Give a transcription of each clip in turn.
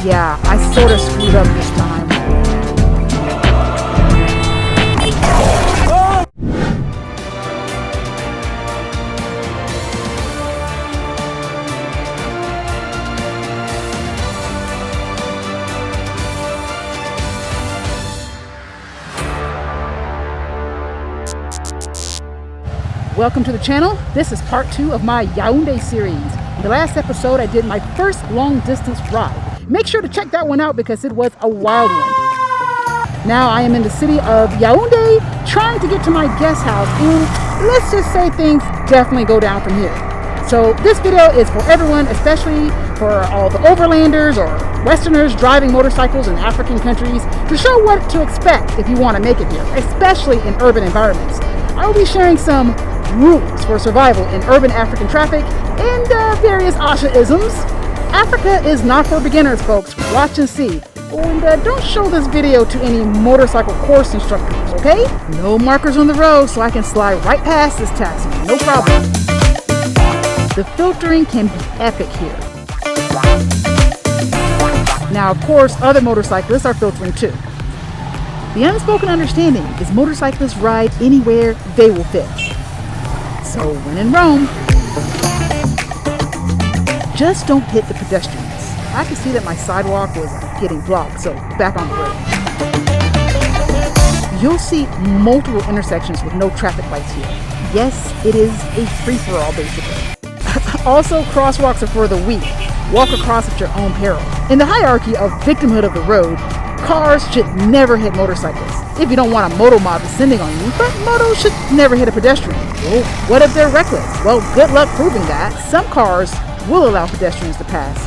Yeah, I sort of screwed up this time. Welcome to the channel. This is part 2 of my Yaounde series. In the last episode, I did my first long distance ride. Make sure to check that one out because it was a wild one. Now I am in the city of Yaounde, trying to get to my guest house, and let's just say things definitely go down from here. So this video is for everyone, especially for all the overlanders or Westerners driving motorcycles in African countries, to show what to expect if you want to make it here, especially in urban environments. I will be sharing some rules for survival in urban African traffic and various Asha-isms. Africa is not for beginners, folks. Watch and see. And don't show this video to any motorcycle course instructors, okay? No markers on the road so I can slide right past this taxi. No problem. The filtering can be epic here. Now, of course, other motorcyclists are filtering too. The unspoken understanding is motorcyclists ride anywhere they will fit. So when in Rome, just don't hit the pedestrians. I could see that my sidewalk was getting blocked, so back on the road. You'll see multiple intersections with no traffic lights here. Yes, it is a free-for-all basically. Also, crosswalks are for the weak. Walk across at your own peril. In the hierarchy of victimhood of the road, cars should never hit motorcyclists. If you don't want a moto mob descending on you, but motos should never hit a pedestrian. Well, what if they're reckless? Well, good luck proving that. Some cars will allow pedestrians to pass.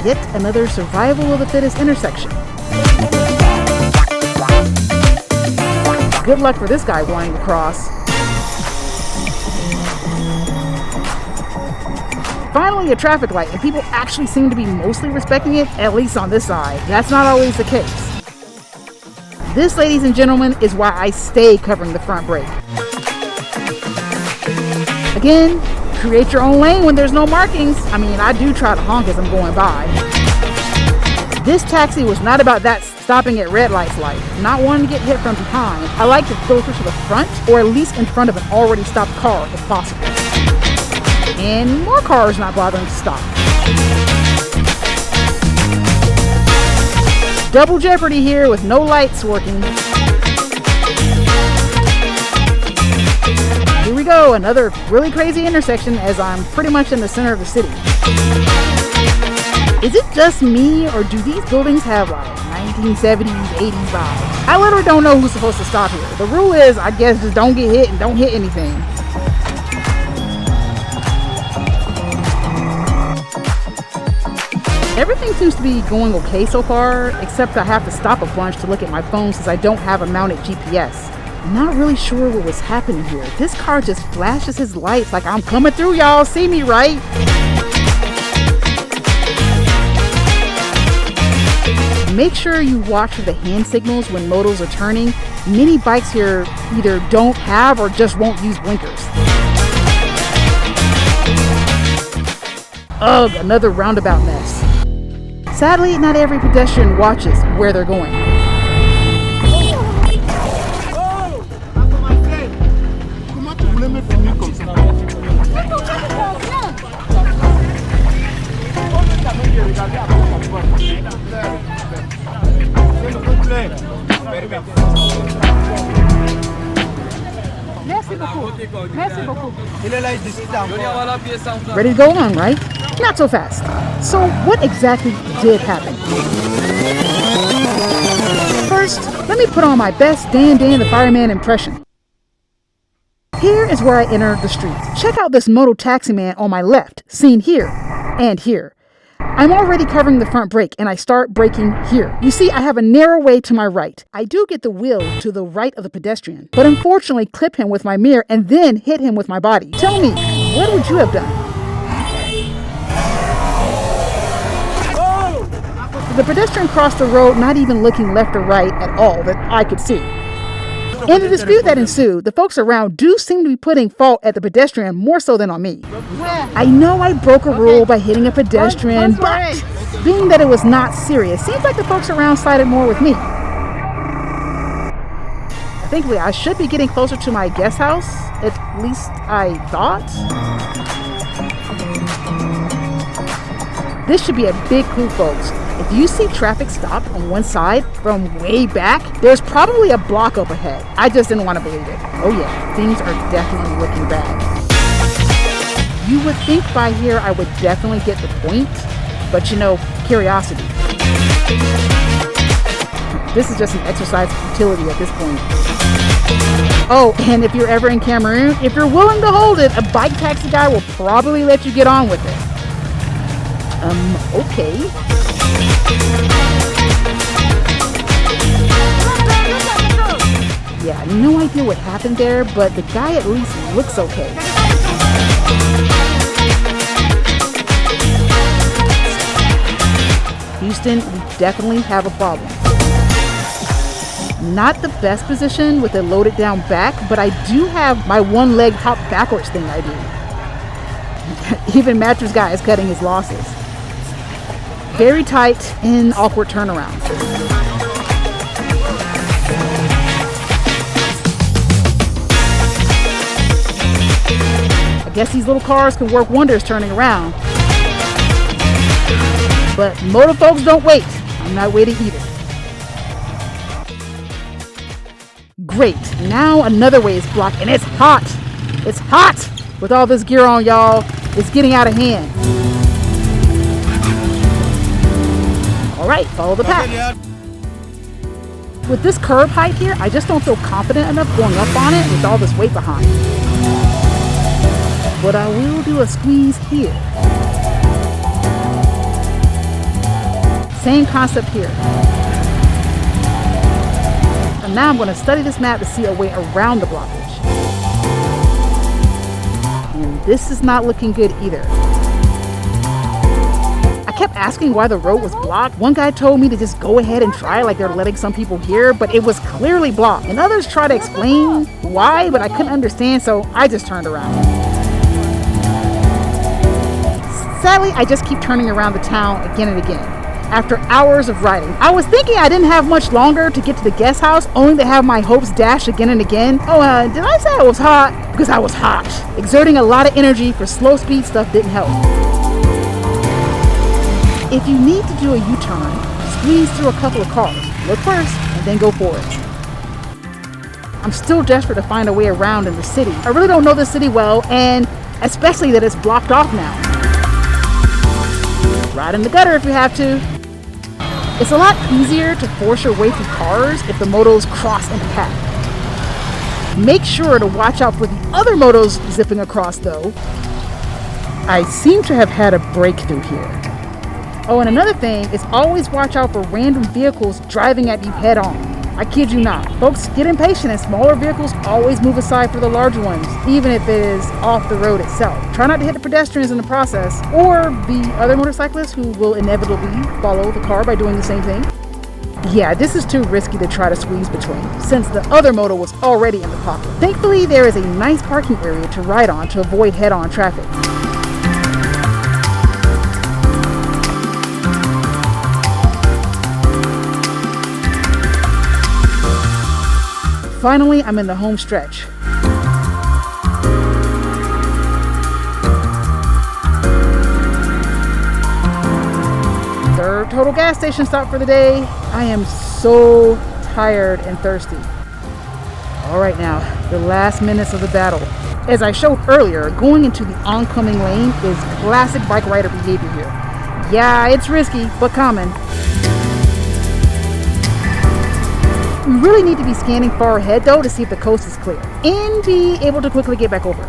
Yet another survival of the fittest intersection. Good luck for this guy wanting to cross. Finally, a traffic light, and people actually seem to be mostly respecting it, at least on this side. That's not always the case. This, ladies and gentlemen, is why I stay covering the front brake. Again, create your own lane when there's no markings. I mean, I do try to honk as I'm going by. This taxi was not about that stopping at red lights life, not wanting to get hit from behind. I like to filter to the front, or at least in front of an already stopped car if possible. And more cars not bothering to stop. Double jeopardy here with no lights working. Here we go, another really crazy intersection as I'm pretty much in the center of the city. Is it just me, or do these buildings have like 1970s, 80s vibes? I literally don't know who's supposed to stop here. The rule is, I guess, just don't get hit and don't hit anything. Everything seems to be going okay so far, except I have to stop a bunch to look at my phone since I don't have a mounted GPS. I'm not really sure what was happening here. This car just flashes his lights like I'm coming through, y'all. See me, right? Make sure you watch for the hand signals when motos are turning. Many bikes here either don't have or just won't use blinkers. Ugh, another roundabout mess. Sadly, not every pedestrian watches where they're going. Ready to go on, right? Not so fast. So what exactly did happen? First, let me put on my best Dan the Fireman impression. Here is where I enter the streets. Check out this moto taxi man on my left, seen here and here. I'm already covering the front brake and I start braking here. You see, I have a narrow way to my right. I do get the wheel to the right of the pedestrian, but unfortunately clip him with my mirror and then hit him with my body. Tell me, what would you have done? The pedestrian crossed the road, not even looking left or right at all that I could see. In the dispute that ensued, the folks around do seem to be putting fault at the pedestrian more so than on me. I know I broke a rule by hitting a pedestrian, but being that it was not serious, seems like the folks around sided more with me. Thankfully, I should be getting closer to my guest house, at least I thought. This should be a big clue, folks. If you see traffic stopped on one side from way back, there's probably a block up ahead. I just didn't want to believe it. Oh yeah, things are definitely looking bad. You would think by here I would definitely get the point, but you know, curiosity. This is just an exercise of futility at this point. Oh, and if you're ever in Cameroon, if you're willing to hold it, a bike taxi guy will probably let you get on with it. Okay. Yeah, no idea what happened there, but the guy at least looks okay. Houston, we definitely have a problem. Not the best position with a loaded down back, but I do have my one leg hop backwards thing I do. Even mattress guy is cutting his losses. Very tight and awkward turnaround. I guess these little cars can work wonders turning around. But motor folks don't wait. I'm not waiting either. Great, now another way is blocked, and it's hot. It's hot with all this gear on, y'all. It's getting out of hand. All right, follow the path. With this curb height here, I just don't feel confident enough going up on it with all this weight behind. But I will do a squeeze here. Same concept here. And now I'm going to study this map to see a way around the blockage. And this is not looking good either. I kept asking why the road was blocked. One guy told me to just go ahead and try like they're letting some people here, but it was clearly blocked. And others tried to explain why, but I couldn't understand, so I just turned around. Sadly, I just keep turning around the town again and again. After hours of riding, I was thinking I didn't have much longer to get to the guest house, only to have my hopes dashed again and again. Oh, did I say I was hot? Because I was hot. Exerting a lot of energy for slow speed stuff didn't help. If you need to do a U-turn, squeeze through a couple of cars. Look first, and then go for it. I'm still desperate to find a way around in the city. I really don't know the city well, and especially that it's blocked off now. Ride in the gutter if you have to. It's a lot easier to force your way through cars if the motos cross in a path. Make sure to watch out for the other motos zipping across though. I seem to have had a breakthrough here. Oh, and another thing is always watch out for random vehicles driving at you head on. I kid you not. Folks get impatient and smaller vehicles always move aside for the larger ones, even if it is off the road itself. Try not to hit the pedestrians in the process, or the other motorcyclists who will inevitably follow the car by doing the same thing. Yeah, this is too risky to try to squeeze between, since the other moto was already in the pocket. Thankfully, there is a nice parking area to ride on to avoid head-on traffic. Finally, I'm in the home stretch. Third total gas station stop for the day. I am so tired and thirsty. All right now, the last minutes of the battle. As I showed earlier, going into the oncoming lane is classic bike rider behavior here. Yeah, it's risky, but common. We really need to be scanning far ahead though to see if the coast is clear and be able to quickly get back over.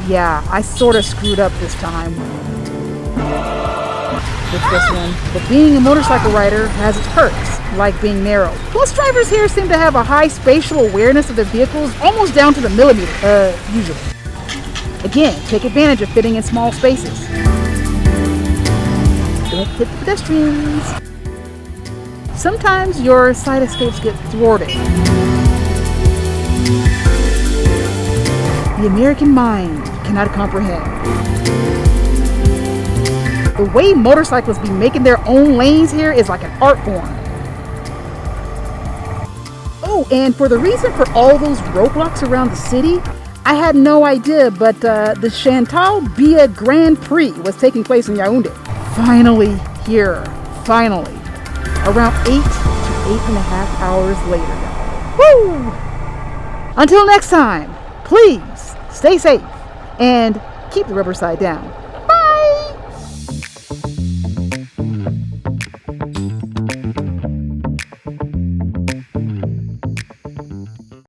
Yeah, I sort of screwed up this time with this one, but being a motorcycle rider has its perks, like being narrow. Most drivers here seem to have a high spatial awareness of their vehicles, almost down to the millimeter, usually. Again, take advantage of fitting in small spaces. Don't hit the pedestrians. sometimes your side escapes get thwarted. The American mind cannot comprehend. The way motorcyclists be making their own lanes here is like an art form. Oh, and for the reason for all those roadblocks around the city, I had no idea, but the Chantal Bia Grand Prix was taking place in Yaounde. Finally here, finally. Around 8 to 8.5 hours later, y'all. Woo! Until next time, please stay safe and keep the rubber side down.